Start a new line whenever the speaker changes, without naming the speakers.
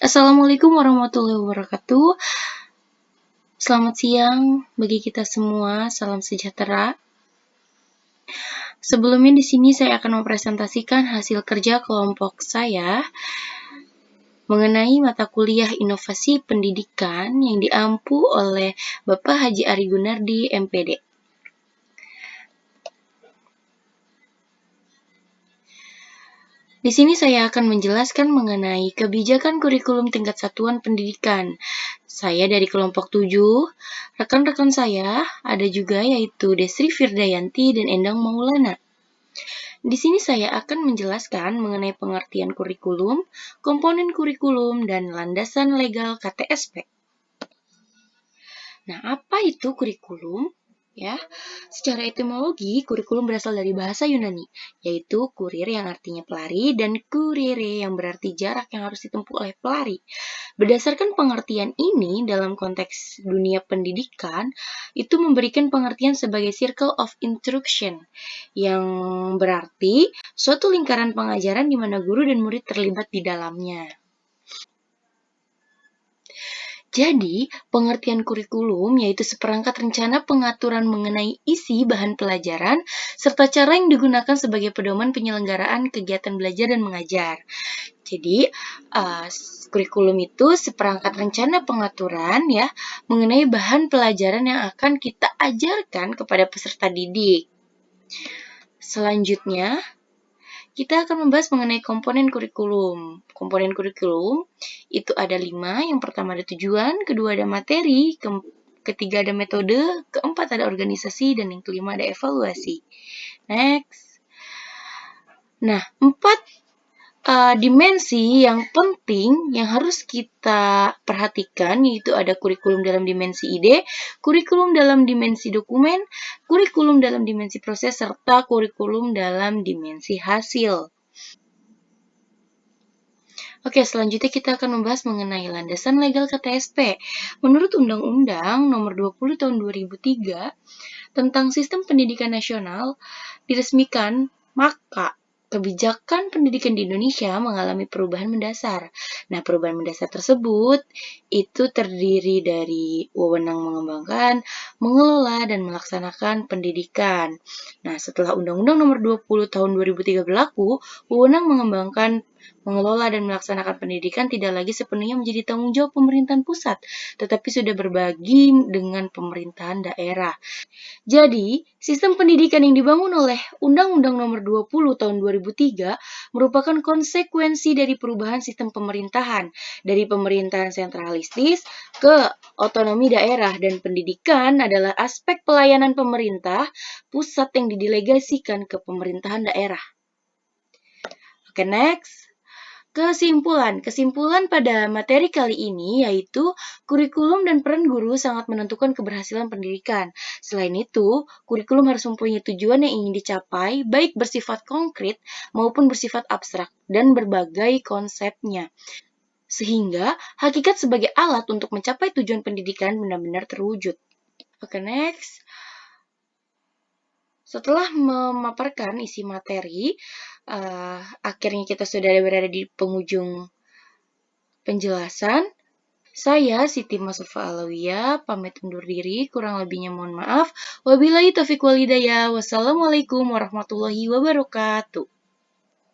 Assalamualaikum warahmatullahi wabarakatuh. Selamat siang bagi kita semua. Salam sejahtera. Sebelumnya di sini saya akan mempresentasikan hasil kerja kelompok saya mengenai mata kuliah Inovasi Pendidikan yang diampu oleh Bapak Haji Ari Gunardi, MPD. Di sini saya akan menjelaskan mengenai kebijakan kurikulum tingkat satuan pendidikan. Saya dari kelompok 7, rekan-rekan saya ada juga yaitu Desri Firdayanti dan Endang Maulana. Di sini saya akan menjelaskan mengenai pengertian kurikulum, komponen kurikulum, dan landasan legal KTSP. Nah, apa itu kurikulum? Ya, secara etimologi, kurikulum berasal dari bahasa Yunani, yaitu kurir yang artinya pelari dan kurire yang berarti jarak yang harus ditempuh oleh pelari. Berdasarkan pengertian ini dalam konteks dunia pendidikan, itu memberikan pengertian sebagai circle of instruction, yang berarti suatu lingkaran pengajaran di mana guru dan murid terlibat di dalamnya. Jadi, pengertian kurikulum yaitu seperangkat rencana pengaturan mengenai isi bahan pelajaran serta cara yang digunakan sebagai pedoman penyelenggaraan kegiatan belajar dan mengajar. Jadi, kurikulum itu seperangkat rencana pengaturan ya mengenai bahan pelajaran yang akan kita ajarkan kepada peserta didik. Selanjutnya, kita akan membahas mengenai komponen kurikulum. Komponen kurikulum itu ada 5. Yang pertama ada tujuan, kedua ada materi, ketiga ada metode, keempat ada organisasi, dan yang kelima ada evaluasi. Next. Nah, 4 dimensi yang penting yang harus kita perhatikan yaitu ada kurikulum dalam dimensi ide, kurikulum dalam dimensi dokumen, kurikulum dalam dimensi proses, serta kurikulum dalam dimensi hasil. Oke, selanjutnya kita akan membahas mengenai landasan legal KTSP. Menurut Undang-Undang Nomor 20 Tahun 2003 tentang Sistem Pendidikan Nasional diresmikan, maka kebijakan pendidikan di Indonesia mengalami perubahan mendasar. Nah, perubahan mendasar tersebut itu terdiri dari wewenang mengembangkan, mengelola, dan melaksanakan pendidikan. Nah, setelah Undang-Undang Nomor 20 Tahun 2003 berlaku, wewenang mengembangkan, mengelola, dan melaksanakan pendidikan tidak lagi sepenuhnya menjadi tanggung jawab pemerintahan pusat, tetapi sudah berbagi dengan pemerintahan daerah. Jadi, sistem pendidikan yang dibangun oleh Undang-Undang Nomor 20 Tahun 2003 merupakan konsekuensi dari perubahan sistem pemerintahan dari pemerintahan sentralistis ke otonomi daerah, dan pendidikan adalah aspek pelayanan pemerintah pusat yang didelegasikan ke pemerintahan daerah. Oke, next. Kesimpulan pada materi kali ini yaitu kurikulum dan peran guru sangat menentukan keberhasilan pendidikan. Selain itu, kurikulum harus mempunyai tujuan yang ingin dicapai, baik bersifat konkret maupun bersifat abstrak dan berbagai konsepnya. Sehingga hakikat sebagai alat untuk mencapai tujuan pendidikan benar-benar terwujud. Oke, next. Setelah memaparkan isi materi, akhirnya kita sudah berada di penghujung penjelasan. Saya Siti Masufa Alawiyah pamit undur diri, kurang lebihnya mohon maaf. Wabillahi taufiq wal hidayah. Wassalamualaikum warahmatullahi wabarakatuh.